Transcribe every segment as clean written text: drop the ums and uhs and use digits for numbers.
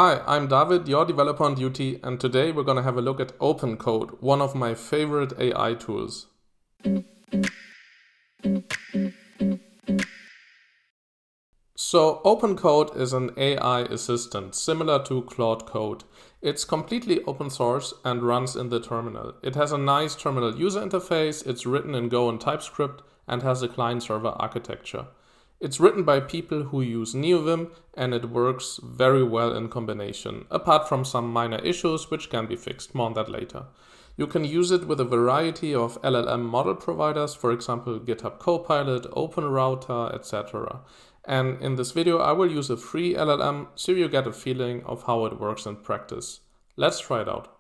Hi, I'm David, your developer on duty, and today we're going to have a look at opencode, one of my favorite AI tools. So opencode is an AI assistant similar to Claude Code. It's completely open source and runs in the terminal. It has a nice terminal user interface, it's written in Go and TypeScript, and has a client-server architecture. It's written by people who use NeoVim, and it works very well in combination, apart from some minor issues which can be fixed. More on that later. You can use it with a variety of LLM model providers, for example GitHub Copilot, OpenRouter, etc. And in this video I will use a free LLM so you get a feeling of how it works in practice. Let's try it out.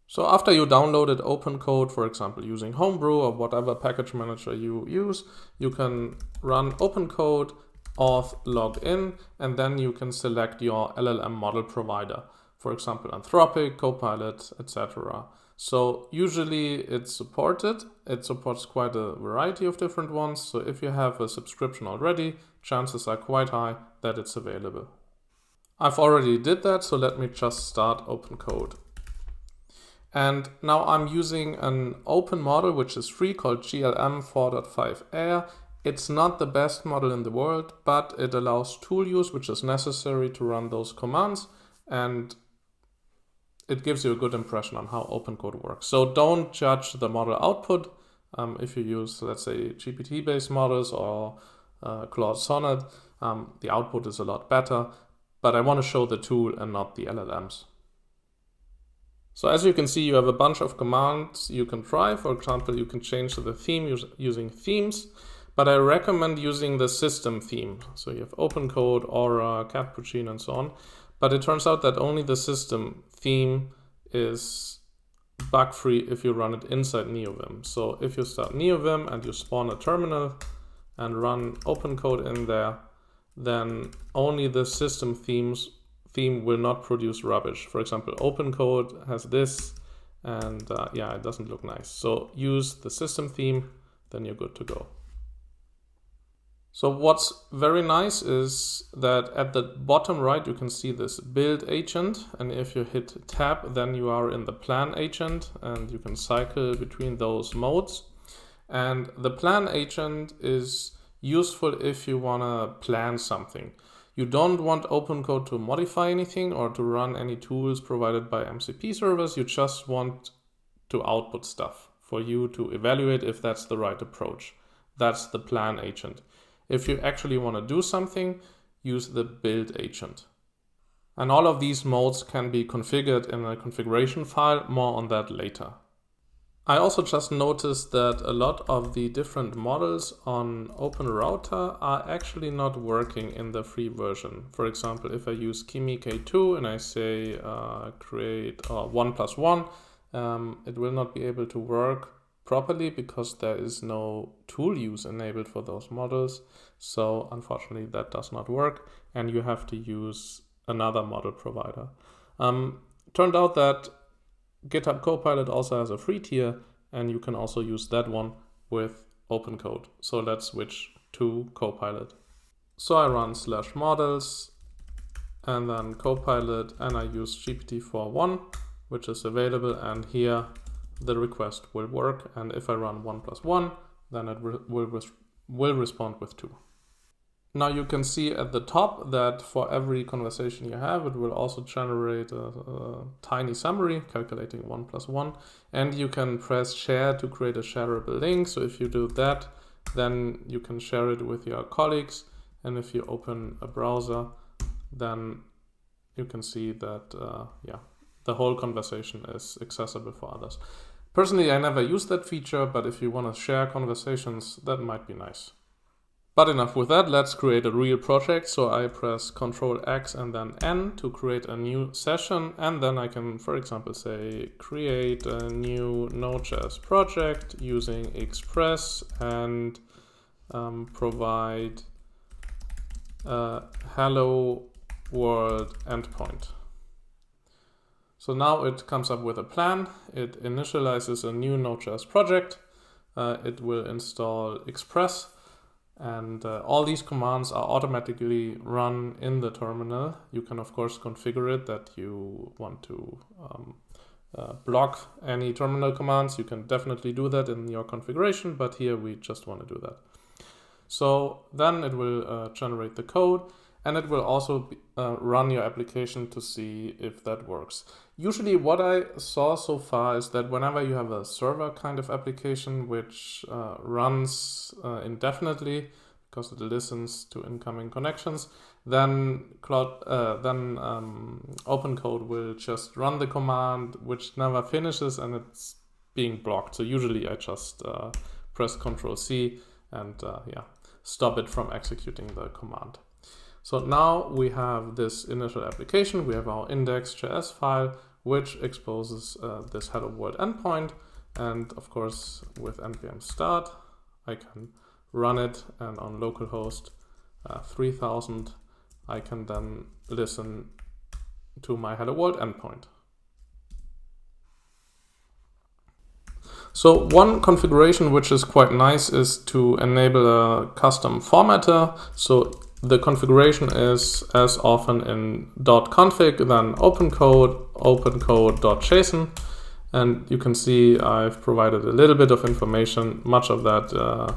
So after you downloaded opencode, for example using Homebrew or whatever package manager you use, you can run opencode auth login, and then you can select your LLM model provider, for example Anthropic, Copilot, etc. So usually it's supported. It supports quite a variety of different ones. So if you have a subscription already, chances are quite high that it's available. I've already did that, so let me just start opencode. And now I'm using an open model which is free called GLM 4.5 Air. It's not the best model in the world, but it allows tool use, which is necessary to run those commands, and it gives you a good impression on how opencode works. So don't judge the model output. If you use, let's say, GPT-based models or Claude Sonnet, the output is a lot better, but I want to show the tool and not the LLMs. So as you can see, you have a bunch of commands you can try. For example, you can change the theme using themes, but I recommend using the system theme. So you have opencode, Aura, Cappuccino, and so on. But it turns out that only the system theme is bug-free if you run it inside NeoVim. So if you start NeoVim and you spawn a terminal and run opencode in there, then only the system theme will not produce rubbish. For example, opencode has this, and yeah, it doesn't look nice. So use the system theme, then you're good to go. So what's very nice is that at the bottom right you can see this build agent, and if you hit tab then you are in the plan agent and you can cycle between those modes. And the plan agent is useful if you want to plan something. You don't want opencode to modify anything or to run any tools provided by MCP servers. You just want to output stuff for you to evaluate if that's the right approach. That's the plan agent. If you actually want to do something, use the build agent. And all of these modes can be configured in a configuration file. More on that later. I also just noticed that a lot of the different models on OpenRouter are actually not working in the free version. For example, if I use Kimi K2 and I say create 1+1, it will not be able to work properly because there is no tool use enabled for those models. So unfortunately that does not work, and you have to use another model provider. Turned out that GitHub Copilot also has a free tier, and you can also use that one with opencode. So let's switch to Copilot. So I run /models and then Copilot, and I use GPT-4.1, which is available, and here the request will work. And if I run 1+1, then it will respond with 2. Now you can see at the top that for every conversation you have, it will also generate a tiny summary calculating 1+1. And you can press share to create a shareable link. So if you do that, then you can share it with your colleagues. And if you open a browser, then you can see that the whole conversation is accessible for others. Personally, I never use that feature, but if you want to share conversations, that might be nice. But enough with that, let's create a real project. So I press Ctrl X and then N to create a new session. And then I can, for example, say create a new Node.js project using Express and provide a hello world endpoint. So now it comes up with a plan. It initializes a new Node.js project. It will install Express. And all these commands are automatically run in the terminal. You can, of course, configure it that you want to block any terminal commands. You can definitely do that in your configuration, but here we just want to do that. So then it will generate the code, and it will also run your application to see if that works. Usually what I saw so far is that whenever you have a server kind of application which runs indefinitely because it listens to incoming connections, then opencode will just run the command which never finishes and it's being blocked. So usually I just press Ctrl+C and stop it from executing the command. So now we have this initial application. We have our index.js file, which exposes this hello world endpoint. And of course, with npm start, I can run it. And on localhost 3000, I can then listen to my hello world endpoint. So one configuration which is quite nice is to enable a custom formatter. So the configuration is as often in .config, then opencode.json. And you can see I've provided a little bit of information. Much of that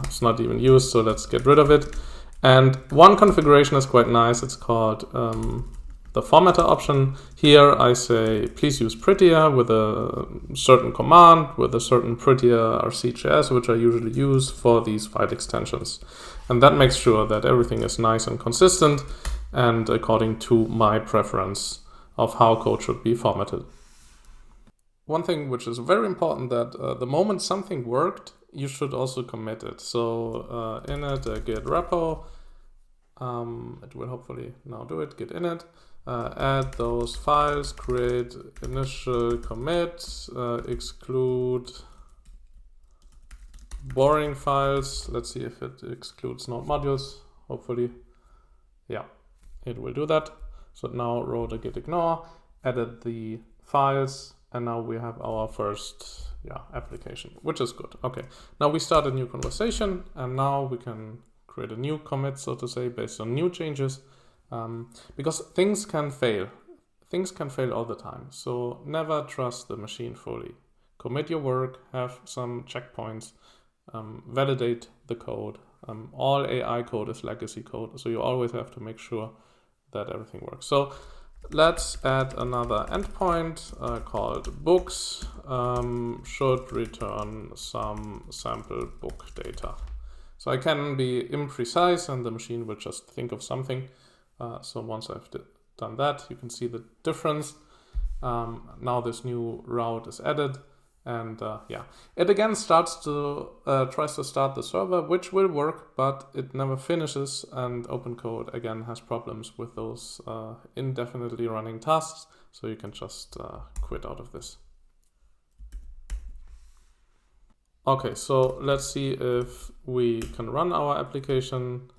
is not even used, so let's get rid of it. And one configuration is quite nice. It's called the formatter option. Here I say, please use prettier with a certain command, with a certain prettier RCJS, which I usually use for these file extensions. And that makes sure that everything is nice and consistent and according to my preference of how code should be formatted. One thing which is very important that the moment something worked, you should also commit it. So init git repo, it will hopefully now do it, git init. Add those files, create initial commit, exclude boring files. Let's see if it excludes node modules. Hopefully, yeah, it will do that. So now wrote a git ignore, added the files, and now we have our first application, which is good. Okay, now we start a new conversation, and now we can create a new commit, so to say, based on new changes. Because things can fail. Things can fail all the time. So never trust the machine fully. Commit your work, have some checkpoints, validate the code. All AI code is legacy code, so you always have to make sure that everything works. So let's add another endpoint called books. Should return some sample book data. So I can be imprecise and the machine will just think of something. So once I've done that, you can see the difference. Now this new route is added, and it again starts to tries to start the server, which will work, but it never finishes. And opencode again has problems with those indefinitely running tasks. So you can just quit out of this. Okay, so let's see if we can run our application.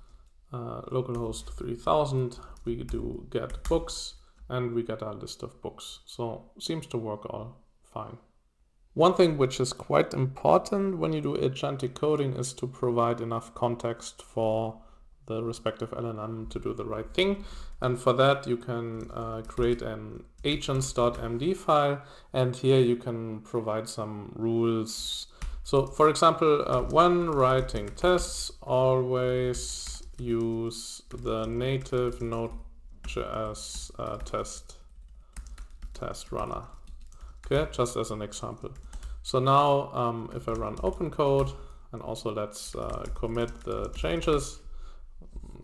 Localhost 3000, we do get books, and we get a list of books. So seems to work all fine. One thing which is quite important when you do agentic coding is to provide enough context for the respective LLM to do the right thing. And for that, you can create an agents.md file, and here you can provide some rules. So for example, when writing tests, always use the native Node.js test runner. Okay, just as an example. So now if I run opencode, and also let's commit the changes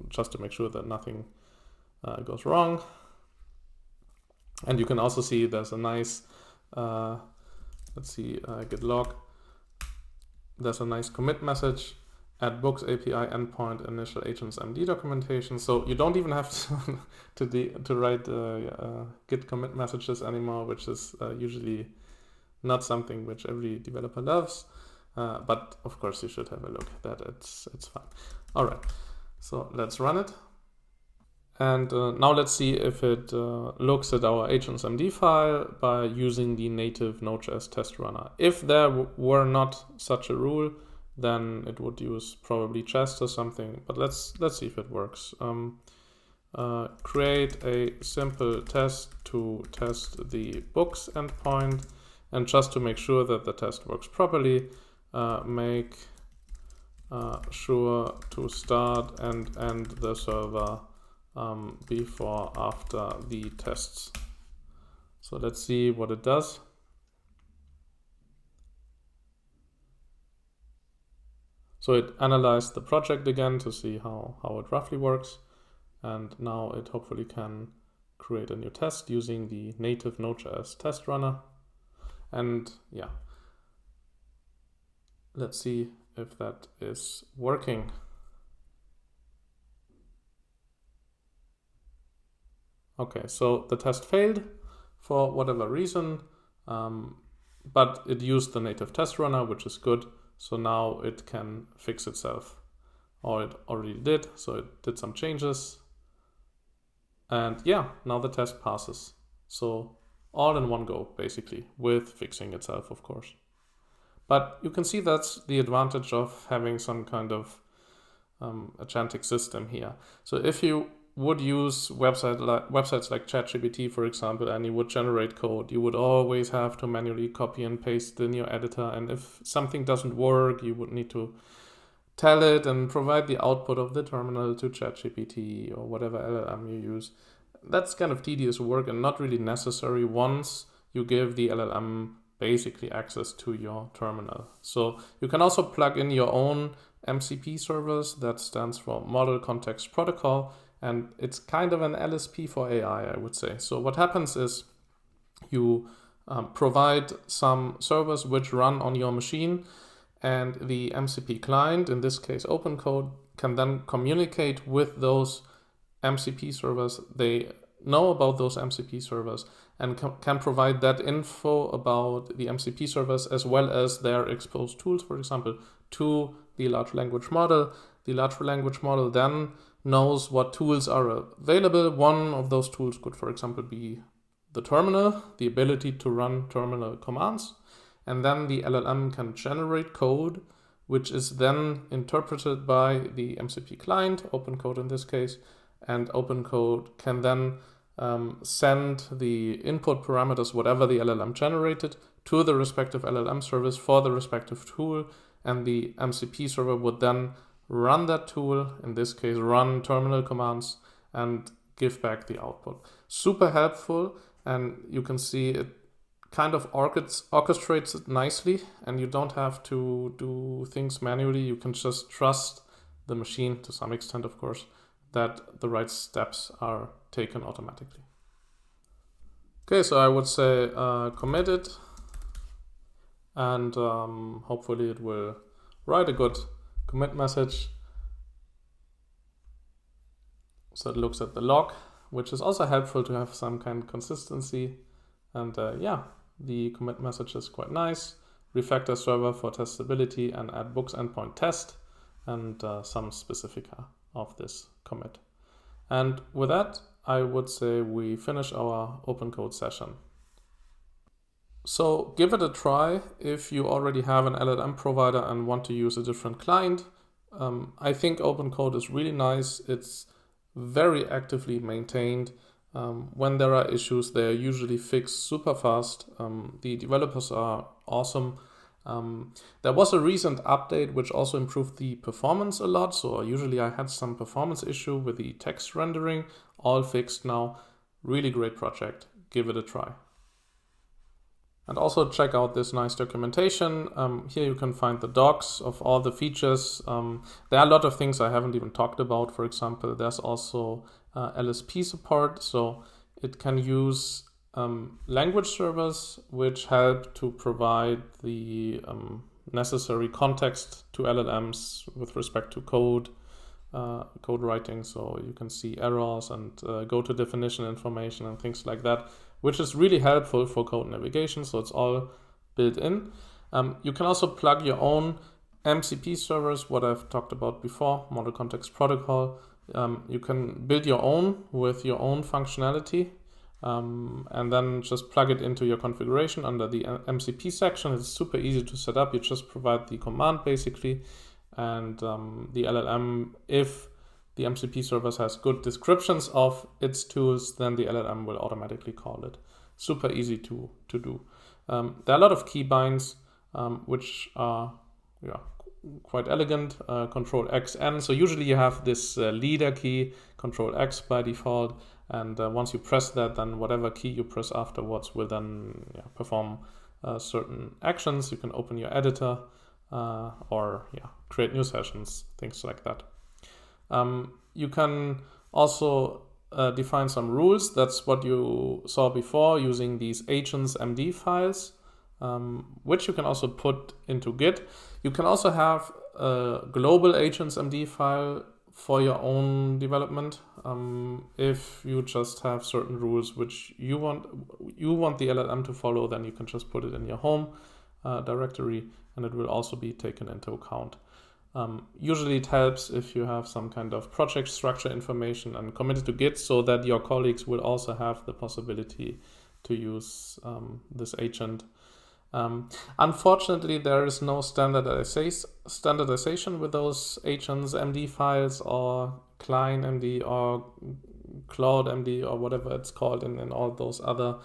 just to make sure that nothing goes wrong. And you can also see there's a nice, let's see, git log. There's a nice commit message. Add books API endpoint initial agents MD documentation. So you don't even have to write git commit messages anymore, which is usually not something which every developer loves. But of course you should have a look at that. It's fine. All right, so let's run it. And now let's see if it looks at our agents.md file by using the native Node.js test runner. If there were not such a rule, then it would use probably Jest or something. But let's see if it works. Create a simple test to test the books endpoint, and just to make sure that the test works properly, make sure to start and end the server before after the tests. So let's see what it does. So it analyzed the project again to see how it roughly works. And now it hopefully can create a new test using the native Node.js test runner. And yeah, let's see if that is working. Okay, so the test failed for whatever reason, but it used the native test runner, which is good. So now it can fix itself, or it already did. So it did some changes. And yeah, now the test passes. So all in one go, basically, with fixing itself, of course. But you can see that's the advantage of having some kind of agentic system here. So if you would use websites like ChatGPT, for example, and you would generate code, you would always have to manually copy and paste in your editor. And if something doesn't work, you would need to tell it and provide the output of the terminal to ChatGPT or whatever LLM you use. That's kind of tedious work and not really necessary once you give the LLM basically access to your terminal. So you can also plug in your own MCP servers. That stands for Model Context Protocol, and it's kind of an LSP for AI, I would say. So what happens is you provide some servers which run on your machine, and the MCP client, in this case opencode, can then communicate with those MCP servers. They know about those MCP servers and can provide that info about the MCP servers as well as their exposed tools, for example, to the large language model. The large language model then knows what tools are available. One of those tools could, for example, be the terminal, the ability to run terminal commands. And then the LLM can generate code, which is then interpreted by the MCP client, opencode in this case, and opencode can then send the input parameters, whatever the LLM generated, to the respective LLM service for the respective tool, and the MCP server would then run that tool, in this case run terminal commands, and give back the output. Super helpful, and you can see it kind of orchestrates it nicely, and you don't have to do things manually. You can just trust the machine, to some extent of course, that the right steps are taken automatically. Okay, so I would say commit it, and hopefully it will write a good commit message. So it looks at the log, which is also helpful to have some kind of consistency. And yeah, the commit message is quite nice. Refactor server for testability and add books endpoint test, and some specifica of this commit. And with that, I would say we finish our opencode session. So give it a try if you already have an LLM provider and want to use a different client. I think opencode is really nice. It's very actively maintained. When there are issues, they are usually fixed super fast. The developers are awesome. There was a recent update which also improved the performance a lot. So usually I had some performance issue with the text rendering, all fixed now. Really great project. Give it a try. And also check out this nice documentation. Here you can find the docs of all the features. There are a lot of things I haven't even talked about. For example, there's also LSP support. So it can use language servers which help to provide the necessary context to LLMs with respect to code writing. So you can see errors and go to definition information and things like that, which is really helpful for code navigation. So it's all built in. You can also plug your own MCP servers, what I've talked about before, Model Context Protocol. You can build your own with your own functionality. and then just plug it into your configuration under the MCP section. It's super easy to set up. You just provide the command basically, and the LLM, if the MCP service has good descriptions of its tools, then the LLM will automatically call it. Super easy to do. There are a lot of keybinds which are quite elegant. Control X N. So usually you have this leader key, Control X by default, and once you press that, then whatever key you press afterwards will then perform certain actions. You can open your editor or create new sessions, things like that. You can also define some rules. That's what you saw before using these agents MD files, which you can also put into Git. You can also have a global agents MD file for your own development. If you just have certain rules which you want the LLM to follow, then you can just put it in your home directory, and it will also be taken into account. Usually it helps if you have some kind of project structure information and commit it to Git, so that your colleagues will also have the possibility to use this agent. Unfortunately, there is no standardization with those agents, MD files, or Klein MD, or Cloud MD, or whatever it's called in all those other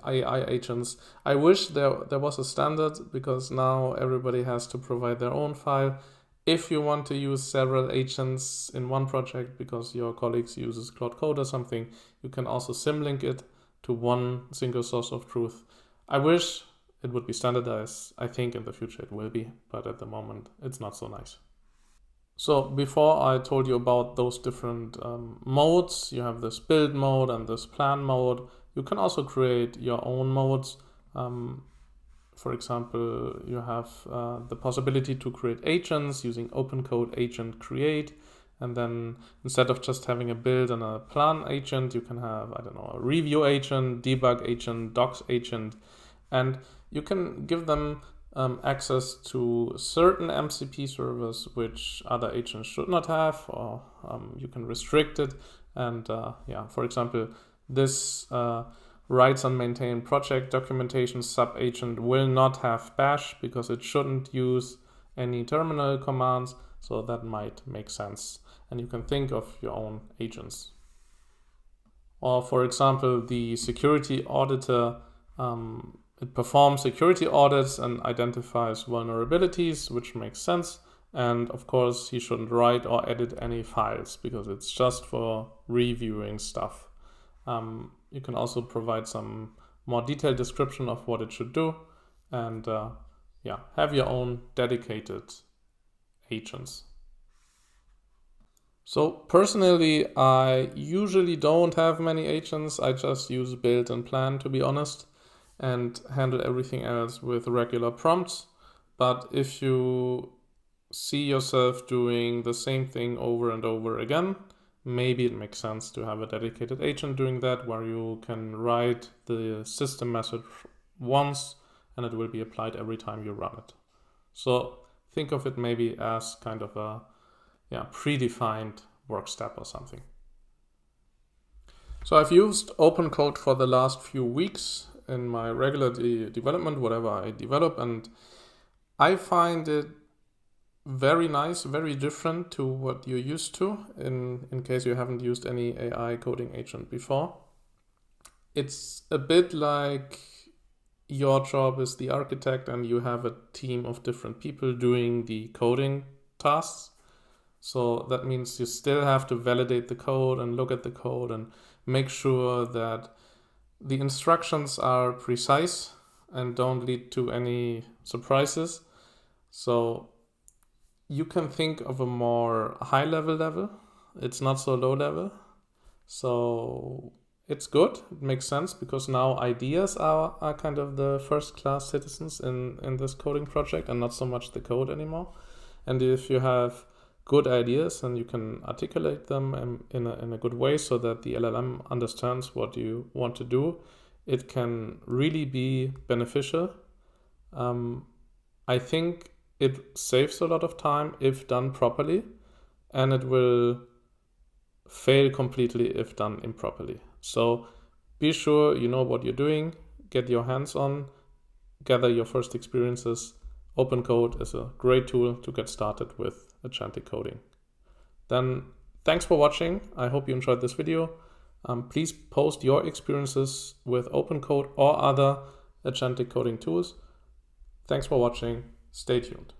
AI agents. I wish there was a standard, because now everybody has to provide their own file. If you want to use several agents in one project because your colleagues uses Cloud Code or something, you can also symlink it to one single source of truth. I wish it would be standardized. I think in the future it will be, but at the moment it's not so nice. So before I told you about those different modes. You have this build mode and this plan mode. You can also create your own modes. For example, you have the possibility to create agents using opencode agent create. And then instead of just having a build and a plan agent, you can have, a review agent, debug agent, docs agent. And you can give them access to certain MCP servers which other agents should not have, or you can restrict it. And for example, this writes and maintain project documentation sub-agent will not have bash because it shouldn't use any terminal commands. So that might make sense. And you can think of your own agents. Or for example, the security auditor, it performs security audits and identifies vulnerabilities, which makes sense. And of course, he shouldn't write or edit any files because it's just for reviewing stuff. You can also provide some more detailed description of what it should do, and have your own dedicated agents. So personally, I usually don't have many agents. I just use build and plan, to be honest, and handle everything else with regular prompts. But if you see yourself doing the same thing over and over again, maybe it makes sense to have a dedicated agent doing that, where you can write the system message once and it will be applied every time you run it. So think of it maybe as kind of a predefined work step or something. So I've used opencode for the last few weeks in my regular development, whatever I develop, and I find it very nice, very different to what you're used to in case you haven't used any AI coding agent before. It's a bit like your job is the architect and you have a team of different people doing the coding tasks. So that means you still have to validate the code and look at the code and make sure that the instructions are precise and don't lead to any surprises. So you can think of a more high level. It's not so low level. So it's good. It makes sense because now ideas are kind of the first class citizens in this coding project and not so much the code anymore. And if you have good ideas and you can articulate them in a good way so that the LLM understands what you want to do, it can really be beneficial. I think it saves a lot of time if done properly, and it will fail completely if done improperly. So be sure you know what you're doing, get your hands on, gather your first experiences. opencode is a great tool to get started with agentic coding. Then thanks for watching. I hope you enjoyed this video. Please post your experiences with opencode or other agentic coding tools. Thanks for watching. Stay tuned.